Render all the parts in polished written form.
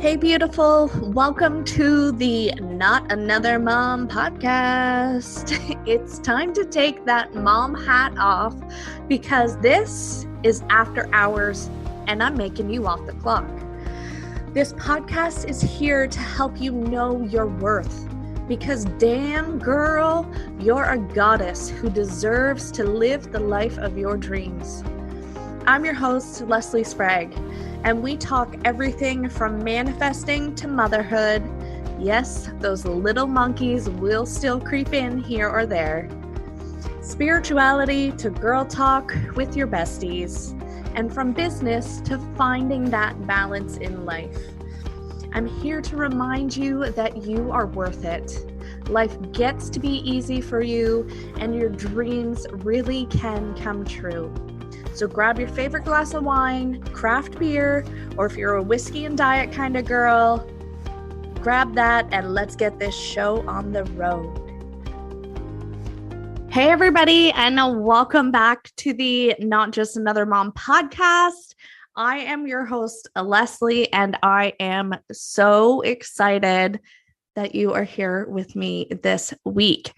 Hey, beautiful. Welcome to the Not Another Mom podcast. It's time to take that mom hat off because this is after hours and I'm making you off the clock. This podcast is here to help you know your worth because damn girl, you're a goddess who deserves to live the life of your dreams. I'm your host, Leslie Sprague, and we talk everything from manifesting to motherhood. Yes, those little monkeys will still creep in here or there. Spirituality to girl talk with your besties, and from business to finding that balance in life. I'm here to remind you that you are worth it. Life gets to be easy for you, and your dreams really can come true. So grab your favorite glass of wine, craft beer, or if you're a whiskey and diet kind of girl, grab that and let's get this show on the road. Hey everybody, and welcome back to the Not Just Another Mom podcast. I am your host, Leslie, and I am so excited that you are here with me this week.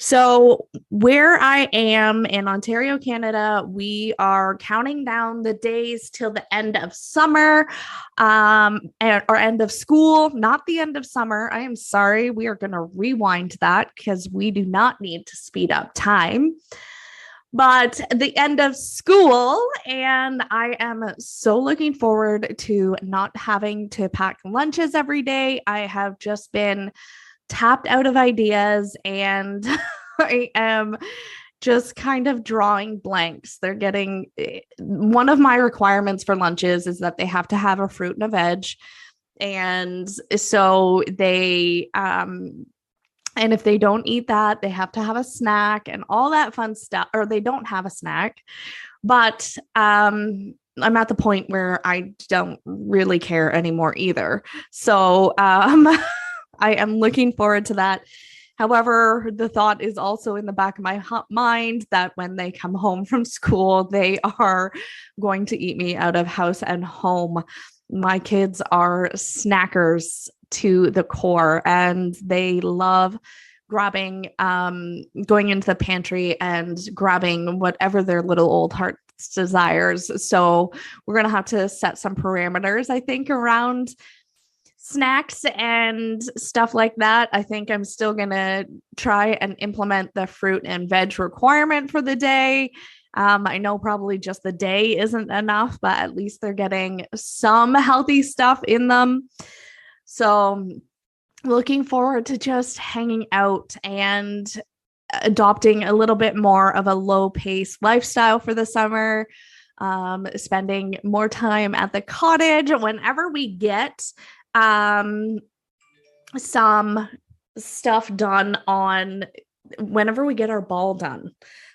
So where I am in Ontario, Canada, we are counting down the days till the end of summer, or end of school, not the end of summer. I am sorry. We are going to rewind that because we do not need to speed up time. But the end of school, and I am so looking forward to not having to pack lunches every day. I have just been tapped out of ideas and I am just kind of drawing blanks. They're getting one of my requirements for lunches is that they have to have a fruit and a veg. And so they, and if they don't eat that, they have to have a snack and all that fun stuff, or they don't have a snack. But, I'm at the point where I don't really care anymore either. So, I am looking forward to that. However, the thought is also in the back of my mind that when they come home from school, they are going to eat me out of house and home. My kids are snackers to the core, and they love grabbing, going into the pantry and grabbing whatever their little old hearts desires. So we're going to have to set some parameters, I think, around snacks and stuff like that. I think I'm still going to try and implement the fruit and veg requirement for the day. I know probably just the day isn't enough, but at least they're getting some healthy stuff in them. So looking forward to just hanging out and adopting a little bit more of a low pace lifestyle for the summer. Spending more time at the cottage whenever we get some stuff done on whenever we get our ball done.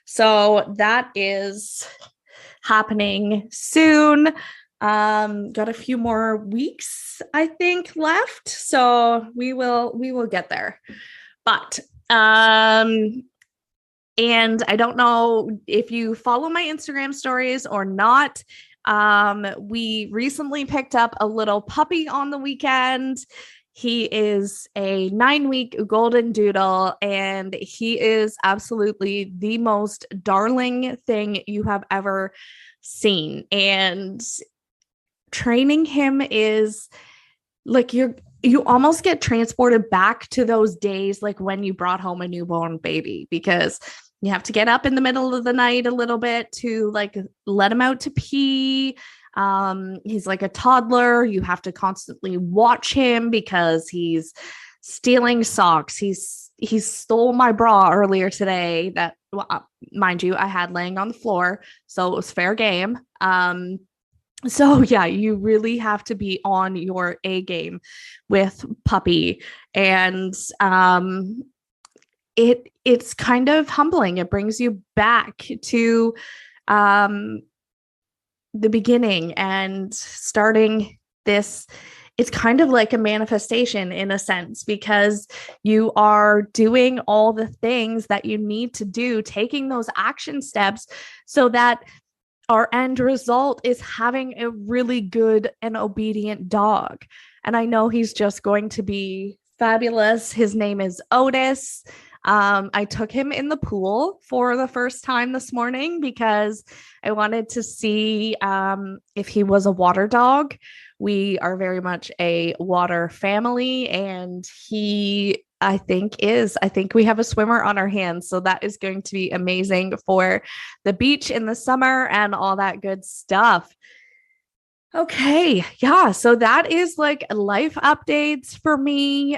So that is happening soon. Got a few more weeks, I think, left. So we will get there. But, and I don't know if you follow my Instagram stories or not. We recently picked up a little puppy on the weekend. He is a 9-week golden doodle, and he is absolutely the most darling thing you have ever seen. And training him is like you almost get transported back to those days, like when you brought home a newborn baby, because you have to get up in the middle of the night a little bit to like let him out to pee. He's like a toddler. You have to constantly watch him because he's stealing socks. He stole my bra earlier today that, well, mind you, I had laying on the floor, so it was fair game. So yeah, you really have to be on your A game with puppy. And it's kind of humbling. It brings you back to the beginning and starting this. It's kind of like a manifestation in a sense, because you are doing all the things that you need to do, taking those action steps so that our end result is having a really good and obedient dog. And I know he's just going to be fabulous. His name is Otis. I took him in the pool for the first time this morning because I wanted to see if he was a water dog. We are very much a water family, and I think we have a swimmer on our hands. So that is going to be amazing for the beach in the summer and all that good stuff. Okay. Yeah. So that is like life updates for me.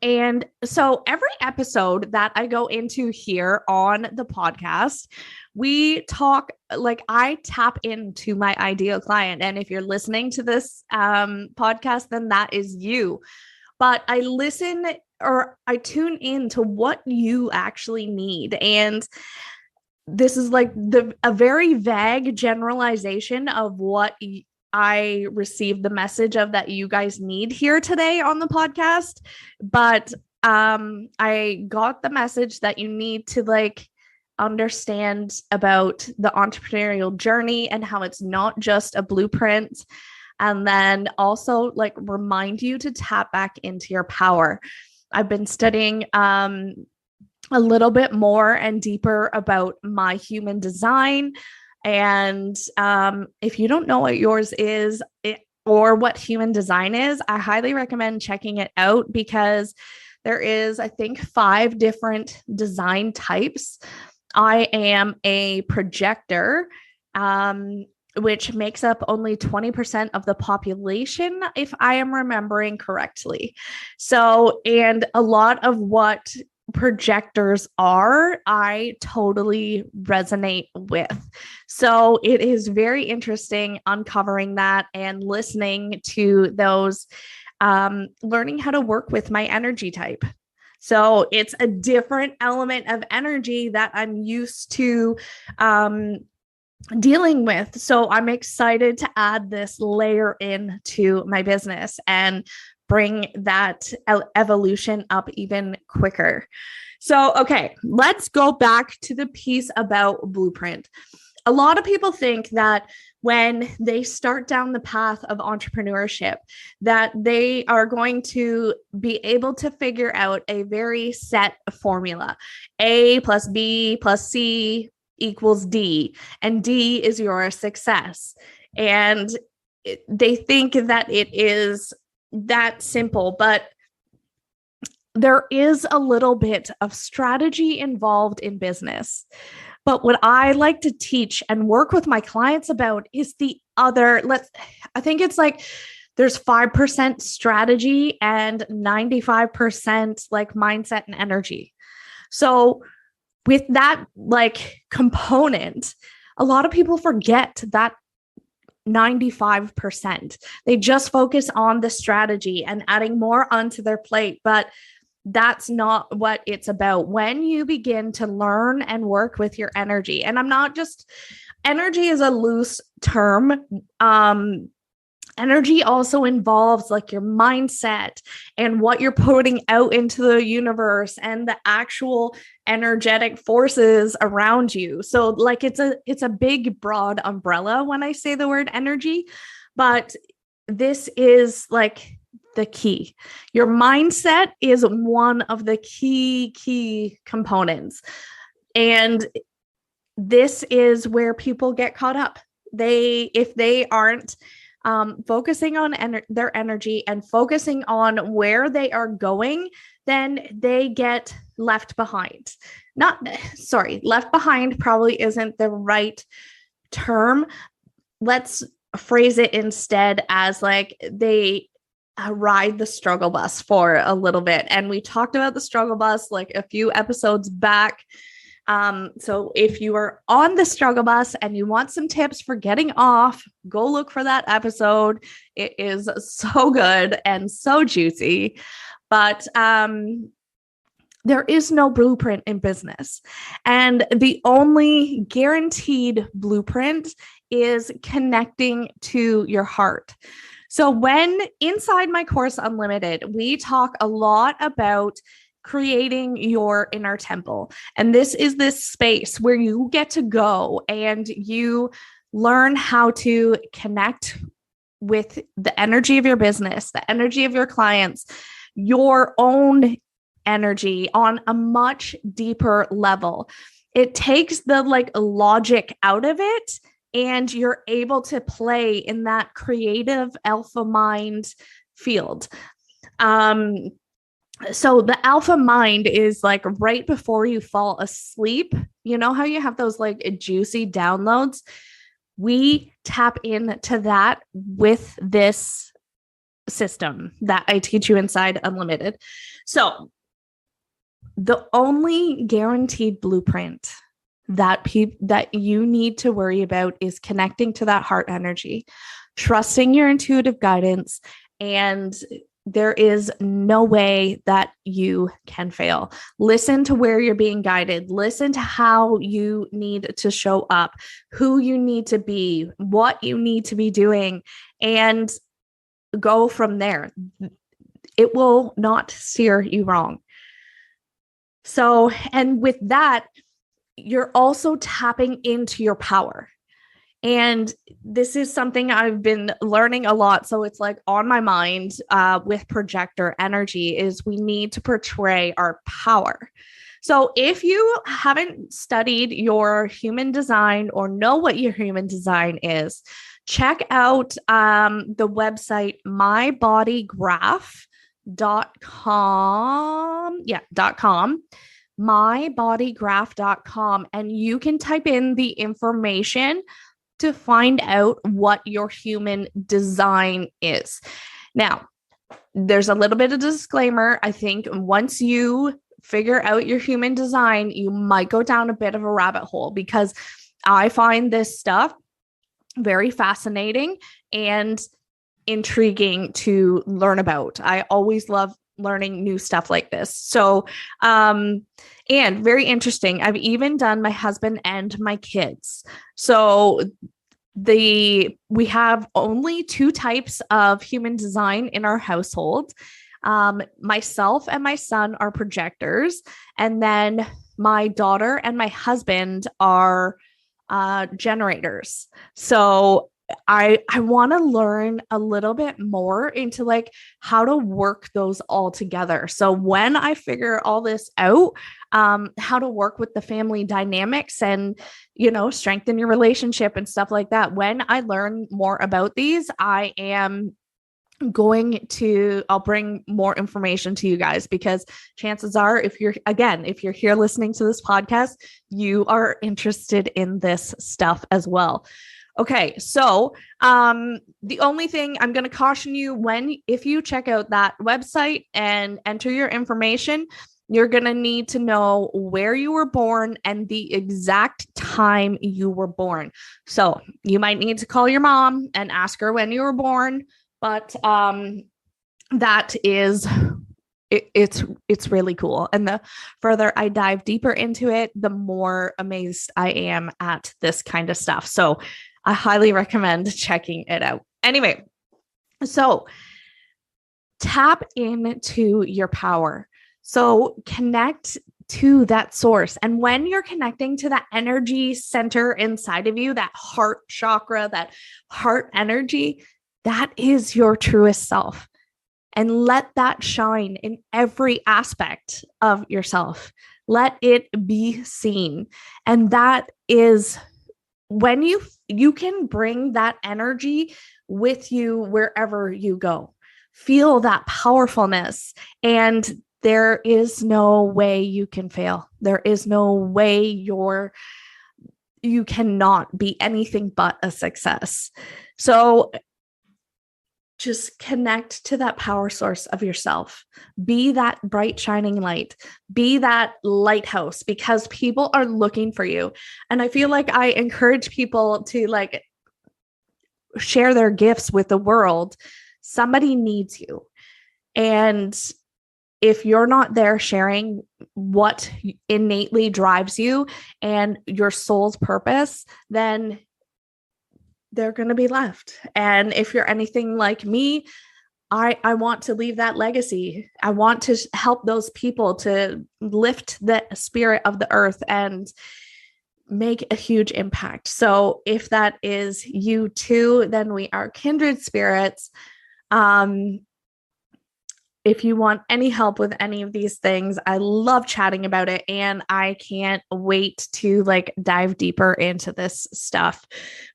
And so every episode that I go into here on the podcast, we talk, like I tap into my ideal client. And if you're listening to this podcast, then that is you. But I listen or I tune in to what you actually need. And this is like a very vague generalization of what I received the message of that you guys need here today on the podcast. But I got the message that you need to like understand about the entrepreneurial journey and how it's not just a blueprint. And then also like remind you to tap back into your power. I've been studying a little bit more and deeper about my human design. And if you don't know what yours is or what human design is, I highly recommend checking it out because there is, I think, 5 different design types. I am a projector, which makes up only 20% of the population, if I am remembering correctly. So, and a lot of what projectors are, I totally resonate with. So it is very interesting uncovering that and listening to those, learning how to work with my energy type. So it's a different element of energy that I'm used to dealing with. So I'm excited to add this layer into my business and bring that evolution up even quicker. So, okay, let's go back to the piece about blueprint. A lot of people think that when they start down the path of entrepreneurship, that they are going to be able to figure out a very set formula. A plus B plus C equals D, and D is your success. And they think that it is that simple, but there is a little bit of strategy involved in business. But what I like to teach and work with my clients about is the other, I think it's like there's 5% strategy and 95% like mindset and energy. So with that like component, a lot of people forget that 95%. They just focus on the strategy and adding more onto their plate, but that's not what it's about. When you begin to learn and work with your energy, and energy is a loose term. Energy also involves like your mindset and what you're putting out into the universe and the actual energetic forces around you. So like it's a big broad umbrella when I say the word energy, but this is like the key. Your mindset is one of the key components. And this is where people get caught up. If they aren't focusing on their energy and focusing on where they are going, then they get left behind. Left behind probably isn't the right term. Let's phrase it instead as like they ride the struggle bus for a little bit. And we talked about the struggle bus like a few episodes back. So if you are on the struggle bus and you want some tips for getting off, go look for that episode. It is so good and so juicy, but, there is no blueprint in business. And the only guaranteed blueprint is connecting to your heart. So when inside my course Unlimited, we talk a lot about creating your inner temple. And this is this space where you get to go and you learn how to connect with the energy of your business, the energy of your clients, your own energy on a much deeper level. It takes the like logic out of it, and you're able to play in that creative alpha mind field. So the alpha mind is like right before you fall asleep. You know how you have those like juicy downloads? We tap into that with this system that I teach you inside Unlimited. So the only guaranteed blueprint that you need to worry about is connecting to that heart energy, trusting your intuitive guidance, and there is no way that you can fail. Listen to where you're being guided. Listen to how you need to show up, who you need to be, what you need to be doing, and go from there. It will not steer you wrong. So, and with that, you're also tapping into your power. And this is something I've been learning a lot. So it's like on my mind with projector energy is we need to portray our power. So if you haven't studied your human design or know what your human design is, check out the website mybodygraph.com. Yeah, .com. mybodygraph.com, and you can type in the information to find out what your human design is. Now, there's a little bit of disclaimer. I think once you figure out your human design, you might go down a bit of a rabbit hole, because I find this stuff very fascinating and intriguing to learn about. I always love learning new stuff like this. So, and very interesting. I've even done my husband and my kids. So we have only 2 types of human design in our household. Myself and my son are projectors, and then my daughter and my husband are generators. So I want to learn a little bit more into like how to work those all together. So when I figure all this out, how to work with the family dynamics and, strengthen your relationship and stuff like that. When I learn more about these, I'll bring more information to you guys, because chances are, if you're here listening to this podcast, you are interested in this stuff as well. Okay, so the only thing I'm going to caution you, if you check out that website and enter your information, you're going to need to know where you were born and the exact time you were born. So you might need to call your mom and ask her when you were born, but that is it's really cool. And the further I dive deeper into it, the more amazed I am at this kind of stuff. So I highly recommend checking it out. Anyway, so tap into your power. So connect to that source. And when you're connecting to that energy center inside of you, that heart chakra, that heart energy, that is your truest self. And let that shine in every aspect of yourself. Let it be seen. And that is when you can bring that energy with you wherever you go. Feel that powerfulness, and there is no way you can fail. There is no way you cannot be anything but a success. So just connect to that power source of yourself. Be that bright, shining light. Be that lighthouse, because people are looking for you. And I feel like I encourage people to like share their gifts with the world. Somebody needs you. And if you're not there sharing what innately drives you and your soul's purpose, then they're going to be left. And if you're anything like me, I want to leave that legacy. I want to help those people to lift the spirit of the earth and make a huge impact. So if that is you too, then we are kindred spirits. If you want any help with any of these things, I love chatting about it, and I can't wait to dive deeper into this stuff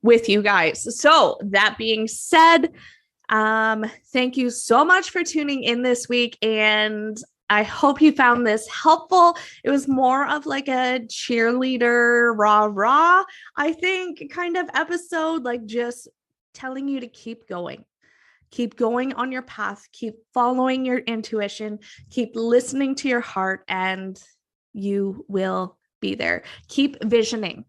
with you guys. So that being said, thank you so much for tuning in this week, and I hope you found this helpful. It was more of a cheerleader, rah, I think, kind of episode, just telling you to keep going. Keep going on your path, keep following your intuition, keep listening to your heart, and you will be there. Keep visioning,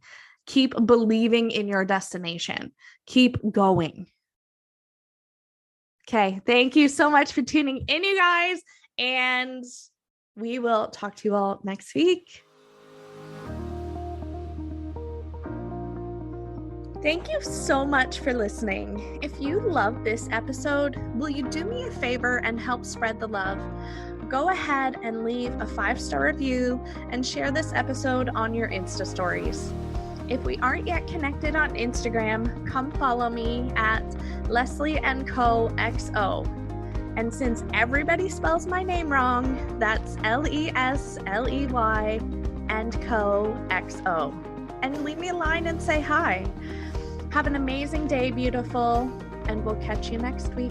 keep believing in your destination, keep going. Okay, thank you so much for tuning in, you guys, and we will talk to you all next week. Thank you so much for listening. If you loved this episode, will you do me a favor and help spread the love? Go ahead and leave a 5-star review and share this episode on your Insta stories. If we aren't yet connected on Instagram, come follow me at Leslie & Co XO. And since everybody spells my name wrong, that's Lesley & Co XO. And leave me a line and say hi. Have an amazing day, beautiful, and we'll catch you next week.